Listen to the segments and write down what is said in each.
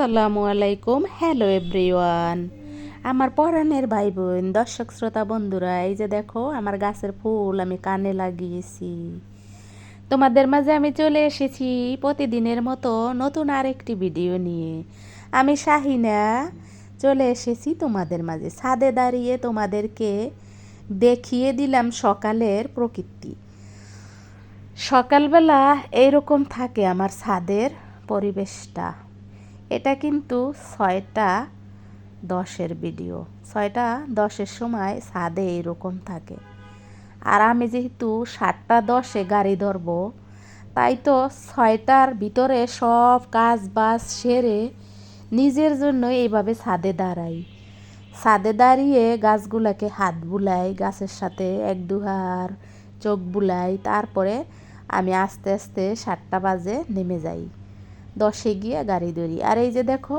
আসসালামু আলাইকুম। Hello everyone, আমার পরাণের ভাই বোন, দর্শক শ্রোতা বন্ধুরা, এই যে দেখো আমার গাছের ফুল আমি কানে লাগিয়েছি। তোমাদের মাঝে আমি চলে এসেছি প্রতিদিনের মতো নতুন আরেকটি ভিডিও নিয়ে। আমি শাহিনা চলে এসেছি তোমাদের মাঝে, ছাদে দাঁড়িয়ে তোমাদেরকে দেখিয়ে দিলাম সকালের প্রকৃতি। সকালবেলা এইরকম থাকে আমার ছাদের পরিবেশটা। এটা কিন্তু 6টা 10-এর ভিডিও। 6টা 10-এর সময় ছাদে এইরকম থাকে। আর আমি যেহেতু 7টা 10-এ গাড়ি ধরবো, তাই তো 6টার ভিতরে সব কাজ বাজ সেরে নিজের জন্য এইভাবে ছাদে দাঁড়াই। ছাদে দাঁড়িয়ে গাছগুলাকে হাত বুলাই, গাছের সাথে 1-2 চোখ বুলাই, তারপরে আমি আস্তে আস্তে 7টা বাজে নেমে যাই, 10-এ গিয়ে গাড়ি ধরি। আর এই যে দেখো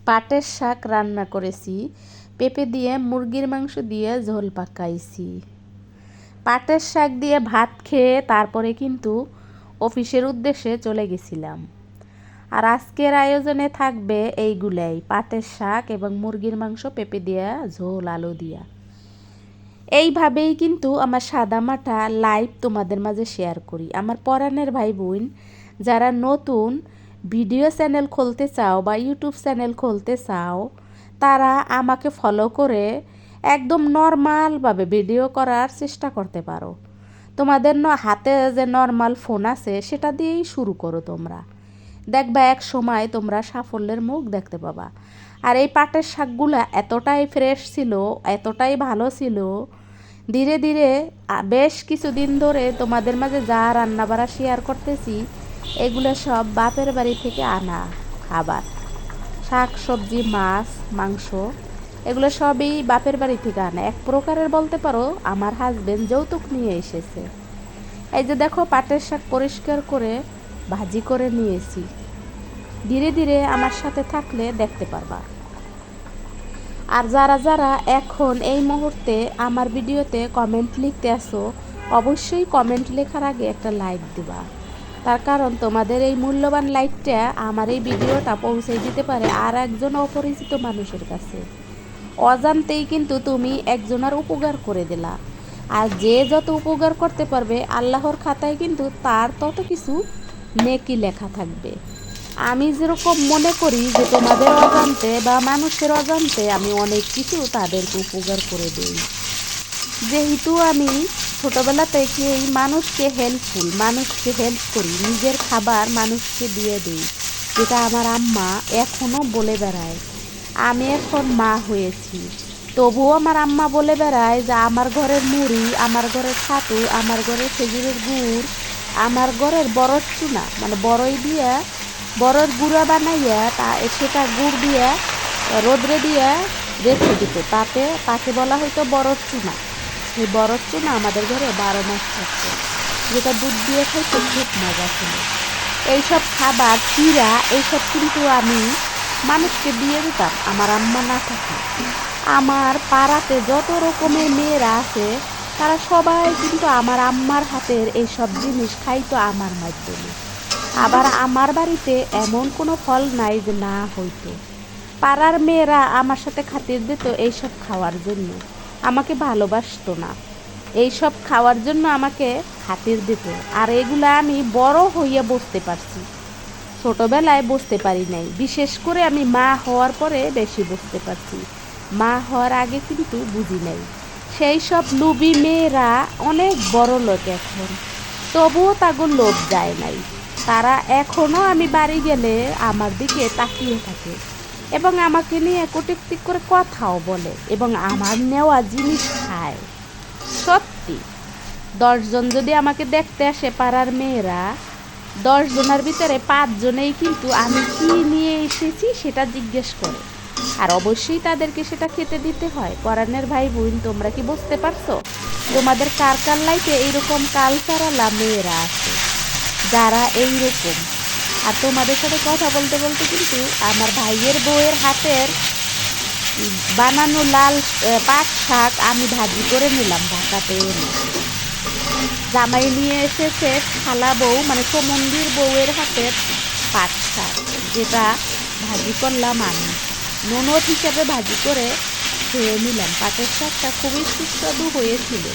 পাটের শাক রান্না করেছি, পেঁপে দিয়ে মুরগির মাংস দিয়ে ঝোল পাকাইছি। পাটের শাক দিয়ে ভাত খেয়ে তারপরে কিন্তু অফিসের উদ্দেশ্যে চলে গেছিলাম। আর আজকের আয়োজনে থাকবে এইগুলাই, পাটের শাক এবং মুরগির মাংস, পেঁপে দিয়ে ঝোল, আলু দিয়া। এইভাবেই কিন্তু আমার সাদামাটা লাইভ তোমাদের মাঝে শেয়ার করি। আমার পরাণের ভাই বোন যারা নতুন ভিডিও চ্যানেল খুলতে চাও বা ইউটিউব চ্যানেল খুলতে চাও, তারা আমাকে ফলো করে একদম নর্মালভাবে ভিডিও করার চেষ্টা করতে পারো। তোমাদের হাতে যে নর্মাল ফোন আছে সেটা দিয়েই শুরু করো। তোমরা দেখবা এক সময় তোমরা সাফল্যের মুখ দেখতে পাবা। আর এই পাটের শাকগুলা এতটাই ফ্রেশ ছিল, এতটাই ভালো ছিল, ধীরে ধীরে বেশ কিছুদিন ধরে তোমাদের মাঝে যা রান্নাবাড়া শেয়ার করতেছি, এগুলো সব বাপের বাড়ি থেকে আনা খাবার। শাক সবজি, মাছ, মাংস, এগুলো সবই বাপের বাড়ি থেকে আনা। এক প্রকারের বলতে পারো আমার হাজবেন্ড যৌতুক নিয়ে এসেছে। এই যে দেখো পাটের শাক পরিষ্কার করে ভাজি করে নিয়েছি। ধীরে ধীরে আমার সাথে থাকলে দেখতে পারবা। আর যারা যারা এখন এই মুহূর্তে আমার ভিডিওতে কমেন্ট লিখতে আসো, অবশ্যই কমেন্ট লেখার আগে একটা লাইক দিবা। তার কারণ তোমাদের এই মূল্যবান লাইকটা আমার এই ভিডিওটা পৌঁছে দিতে পারে আর একজন অপরিচিত মানুষের কাছে। অজান্তেই কিন্তু তুমি একজনের উপকার করে দিলা। আর যে যত উপকার করতে পারবে আল্লাহর খাতায় কিন্তু তার তত কিছু নেকি লেখা থাকবে। আমি যেরকম মনে করি যে তোমাদের অজান্তে বা মানুষের অজান্তে আমি অনেক কিছু তাদেরকে উপকার করে দিই। যেহেতু আমি ছোটোবেলা থেকেই মানুষকে হেল্প করি, নিজের খাবার মানুষকে দিয়ে দিই, যেটা আমার আম্মা এখনও বলে বেড়ায়। আমি এখন মা হয়েছি, তবুও আমার আম্মা বলে বেড়ায় যে আমার ঘরের মুড়ি, আমার ঘরের ছাতু, আমার ঘরের খেজুরের গুড়, আমার ঘরের বড়র চুনা, মানে বড়ই দিয়ে বড়র গুঁড়া বানাইয়া সেটা গুড় দিয়ে রোদ্রে দিয়ে রেখে দিত, তাকে বলা হয়তো বড়র চুনা। সেই বড়র চুনা আমাদের ঘরে 12 মাস থাকতো, যেটা দুধ দিয়ে খাইতে খুব মজা ছিল। এইসব খাবার চিরা এইসব কিন্তু আমি মানুষকে দিয়ে দিতাম আমার আম্মা না থাকে। আমার পাড়াতে যত রকমের মেয়েরা আছে তারা সবাই কিন্তু আমার আম্মার হাতের এইসব জিনিস খাইতো আমার মাধ্যমে। আবার আমার বাড়িতে এমন কোনো ফল নাই যে না হইতো। পাড়ার মেয়েরা আমার সাথে খাতির দিত এইসব খাওয়ার জন্য, আমাকে ভালোবাসতো না, এইসব খাওয়ার জন্য আমাকে খাতির দিত। আর এগুলা আমি বড় হইয়া বুঝতে পারছি, ছোটোবেলায় বুঝতে পারি নাই। বিশেষ করে আমি মা হওয়ার পরে বেশি বুঝতে পারছি, মা হওয়ার আগে কিন্তু বুঝি নাই। সেই সব লুবি মেয়েরা অনেক বড় লোক এখন, তবুও তাদের লোভ যায় নাই। তারা এখনও আমি বাড়ি গেলে আমার দিকে তাকিয়ে থাকে এবং আমাকে নিয়ে কটূক্তি করে কথাও বলে এবং আমার নেওয়া জিনিস খায়। সত্যি 10 জন যদি আমাকে দেখতে আসে পাড়ার মেয়েরা, 10 জনের ভিতরে 5 জনেই কিন্তু আমি কি নিয়ে এসেছি সেটা জিজ্ঞেস করে। আর অবশ্যই তাদেরকে সেটা খেতে দিতে হয়। পরাণের ভাই বোন, তোমরা কি বুঝতে পারছো? তোমাদের কার কার লাইফে এইরকম কালচারালা মেয়েরা আছে যারা এইরকম? আর তোমাদের সাথে কথা বলতে বলতে কিন্তু আমার ভাইয়ের বউয়ের হাতের বানানো লাল পাট শাক আমি ভাজি করে নিলাম ঢাকাতে এনে। জামাই নিয়ে এসেছে খালা বউ, মানে সমন্দির বউয়ের হাতের পাট শাক, যেটা ভাজি করলাম আমি, ননদ হিসেবে ভাজি করে খেয়ে নিলাম। পাটের শাকটা খুবই সুস্বাদু হয়েছিল।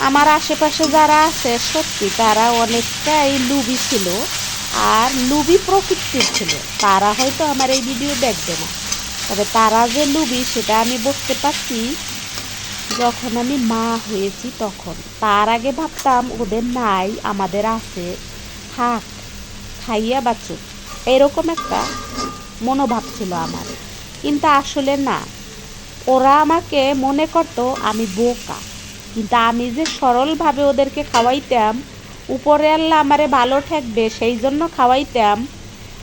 আমার আশেপাশে যারা আছে সত্যি তারা অনেকটাই লুবি ছিল আর লুবি প্রকৃতির ছিল। তারা হয়তো আমার এই ভিডিও দেখবে না, তবে তারা যে লুবি সেটা আমি বুঝতে পারছি যখন আমি মা হয়েছি তখন। তার আগে ভাবতাম ওদের নাই, আমাদের আছে, থাক, খাইয়া বাঁচুক, এরকম একটা মনোভাব ছিল আমার। কিন্তু আসলে না, ওরা আমাকে মনে করতো আমি বোকা, কিন্তু আমি যে সরলভাবে ওদেরকে খাওয়াইতাম, উপরে আল্লাহ আমারে ভালো ঠেকবে সেই জন্য খাওয়াইতাম,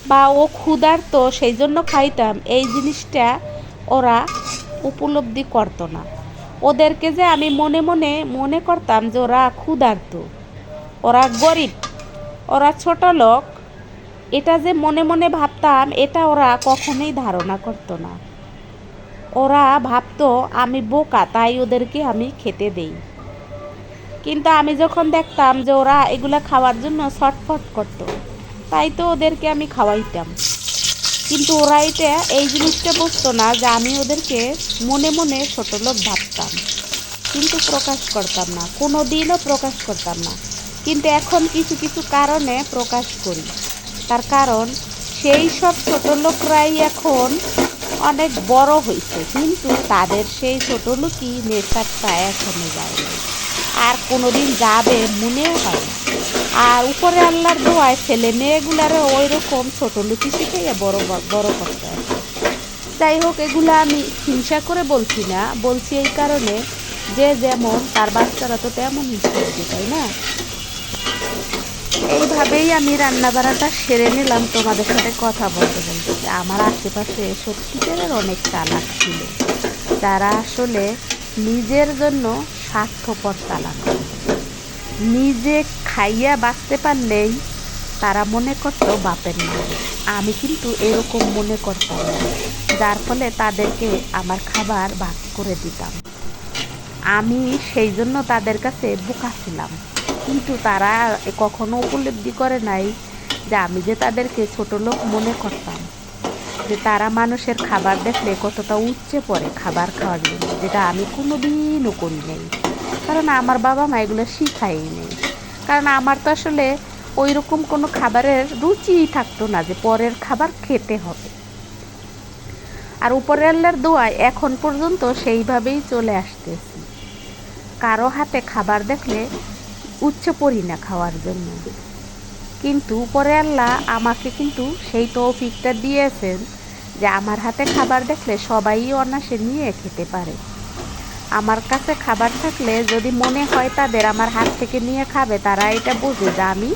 বা ও ক্ষুধার্ত সেই জন্য খাইতাম, এই জিনিসটা ওরা উপলব্ধি করতো না। ওদেরকে যে আমি মনে মনে মনে করতাম যে ওরা ক্ষুধার্ত, ওরা গরিব, ওরা ছোট লোক, এটা যে মনে মনে ভাবতাম, এটা ওরা কখনোই ধারণা করতো না। ওরা ভাবতো আমি বোকা, তাই ওদেরকে আমি খেতে দেই। কিন্তু আমি যখন দেখতাম যে ওরা এগুলা খাওয়ার জন্য ছটফট করতো, তাই তো ওদেরকে আমি খাওয়াইতাম। কিন্তু ওরা এটা এই জিনিসটা বুঝতো না যে আমি ওদেরকে মনে মনে ছোট লোক ভাবতাম, কিন্তু প্রকাশ করতাম না, কোনো দিনও প্রকাশ করতাম না। কিন্তু এখন কিছু কিছু কারণে প্রকাশ করি। তার কারণ সেই সব ছোট লোকরাই এখন অনেক বড় হয়েছে, কিন্তু তাদের সেই ছোট লোকই নেশাটা এখনো যায়নি, আর কোনোদিন যাবে মনেও হয় না। আর উপরে আল্লাহর দোয়ায় ছেলে মেয়েগুলারও ওই রকম ছোট লুচি শিখাইয়া বড় বড় করতে আছে। যাই হোক, এগুলো আমি হিংসা করে বলছি না, বলছি এই কারণে যে যেমন তার বাচ্চারা তো তেমনই শিখবে, তাই না? এইভাবেই আমি রান্না বান্নাটা সেরে নিলাম তোমাদের সাথে কথা বলতে বলতে। আমার আশেপাশে সত্যিকারের অনেক চালাক ছিল, যারা আসলে নিজের জন্য স্বার্থপর চালাক। নিজে খাইয়া বাঁচতে পারলেই তারা মনে করতো বাপের নামে। আমি কিন্তু এরকম মনে করতাম না, যার ফলে তাদেরকে আমার খাবার ভাগ করে দিতাম। আমি সেই জন্য তাদের কাছে বোকা ছিলাম, কিন্তু তারা কখনো উপলব্ধি করে নাই যে আমি যে তাদেরকে ছোট লোক মনে করতাম, যে তারা মানুষের খাবার দেখলে কতটা উচ্চে পড়ে খাবার খাওয়ার জন্য, যেটা আমি কোনো দিনও করি নাই। কারণ আমার বাবা মা এগুলো শিখাই নেই। কারণ আমার তো আসলে ওই রকম কোনো খাবারের রুচিই থাকতো না যে পরের খাবার খেতে হবে। আর উপরের আল্লাহর দোয়ায় এখন পর্যন্ত সেইভাবেই চলে আসতেছি। কারো হাতে খাবার দেখলে উচ্চে পড়ি না খাওয়ার জন্য, কিন্তু উপরে আল্লাহ আমাকে কিন্তু সেই তৌফিকটা দিয়েছেন যে আমার হাতে খাবার দেখলে সবাই অনায়াসে নিয়ে খেতে পারে। আমার কাছে খাবার থাকলে যদি মনে হয় তাদের আমার হাত থেকে নিয়ে খাবে, তারা এটা বোঝে যে আমি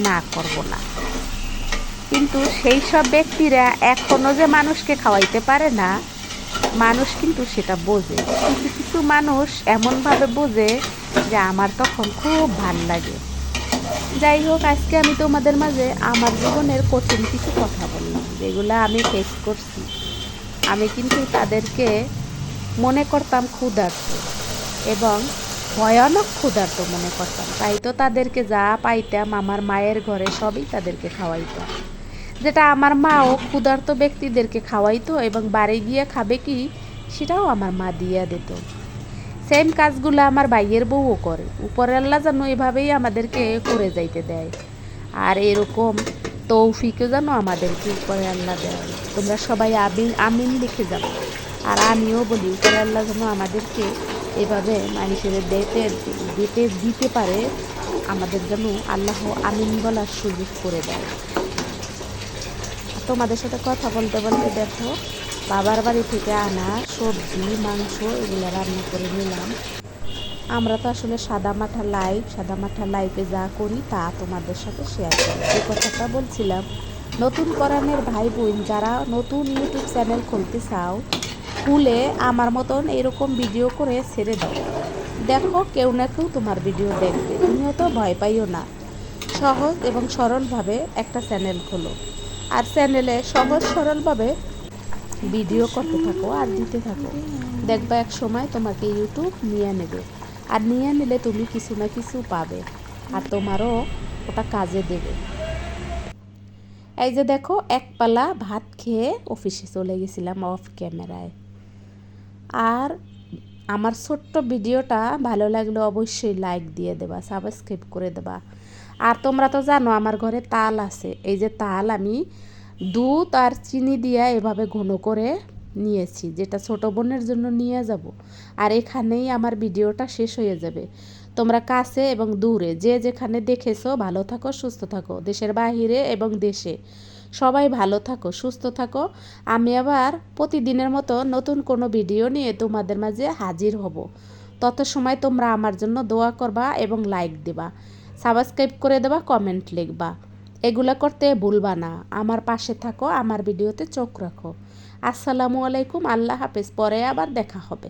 না করব না। কিন্তু সেই সব ব্যক্তিরা এখনও যে মানুষকে খাওয়াইতে পারে না, মানুষ কিন্তু সেটা বোঝে। কিছু কিছু মানুষ এমনভাবে বোঝে যে আমার তখন খুব ভাল লাগে। যাই হোক, আজকে আমি তোমাদের মাঝে আমার জীবনের কঠিন কিছু কথা বললাম, যেগুলো আমি ফেস করছি। আমি কিন্তু তাদেরকে মনে করতাম ক্ষুধার্ত, এবং ভয়ানক ক্ষুধার্ত মনে করতাম। তাই তো তাদেরকে যা পাইতাম আমার মায়ের ঘরে সবই তাদেরকে খাওয়াইতাম, যেটা আমার মাও ক্ষুধার্ত ব্যক্তিদেরকে খাওয়াইতো, এবং বাড়ি গিয়ে খাবে কি সেটাও আমার মা দিয়ে দিত। সেম কাজগুলো আমার ভাইয়ের বউও করে। উপরে আল্লাহ যেন এভাবেই আমাদেরকে করে যাইতে দেয়, আর এরকম তৌফিকও যেন আমাদেরকে উপরে আল্লাহ দেয়। তোমরা সবাই আমিন আমিন লিখে যাবো। আর আমিও বলি উপরে আল্লাহ যেন আমাদেরকে এভাবে মানুষের দিতে পারে, আমাদের যেন আল্লাহ আমিন বলার সুযোগ করে দেয়। তোমাদের সাথে কথা বলতে বলতে দেখো, বাবার বাড়ি থেকে আনা সবজি মাংস এগুলো রান্না করে নিলাম। আমরা তো আসলে সাদা মাঠা লাইফে যা করি তা তোমাদের সাথে শেয়ার করি। যে কথাটা বলছিলাম, নতুন পরাণের ভাই বোন যারা নতুন ইউটিউব চ্যানেল খুলতে চাও, খুলে আমার মতন এরকম ভিডিও করে ছেড়ে দাও। দেখো কেউ না কেউ তোমার ভিডিও দেখবে, তুমিও তো ভয় পাইও না। সহজ এবং সরলভাবে একটা চ্যানেল খোলো, আর চ্যানেলে সহজ সরলভাবে ভিডিও করতে থাকো আর দিতে থাকো। দেখবা এক সময় তোমাকে ইউটিউব নিয়ে নেবে, আর নিয়ে নিলে তুমি কিছু না কিছু পাবে, আর তোমারও ওটা কাজে দেবে। এই যে দেখো এক পালা ভাত খেয়ে অফিসে চলে গেছিলাম অফ ক্যামেরায়। আর আমার ছোট্ট ভিডিওটা ভালো লাগলে অবশ্যই লাইক দিয়ে দেবা, সাবস্ক্রাইব করে দেবা। আর তোমরা তো জানো আমার ঘরে তাল আছে, এই যে তাল আমি দুধ আর চিনি দিয়ে এভাবে ঘন করে নিয়েছি, যেটা ছোট বোনের জন্য নিয়ে যাব। আর এখানেই আমার ভিডিওটা শেষ হয়ে যাবে। তোমরা কাছে এবং দূরে যে যেখানে দেখেছো ভালো থাকো, সুস্থ থাকো, দেশের বাহিরে এবং দেশে সবাই ভালো থাকো, সুস্থ থাকো। আমি আবার প্রতিদিনের মতো নতুন কোনো ভিডিও নিয়ে তোমাদের মাঝে হাজির হব। তত সময় তোমরা আমার জন্য দোয়া করবা এবং লাইক দেবা, সাবস্ক্রাইব করে দেবা, কমেন্ট লিখবা। এগুলো করতে ভুলবা না। আমার পাশে থাকো, আমার ভিডিওতে চোখ রাখো। আসসালামু আলাইকুম, আল্লাহ হাফেজ। পরে আবার দেখা হবে।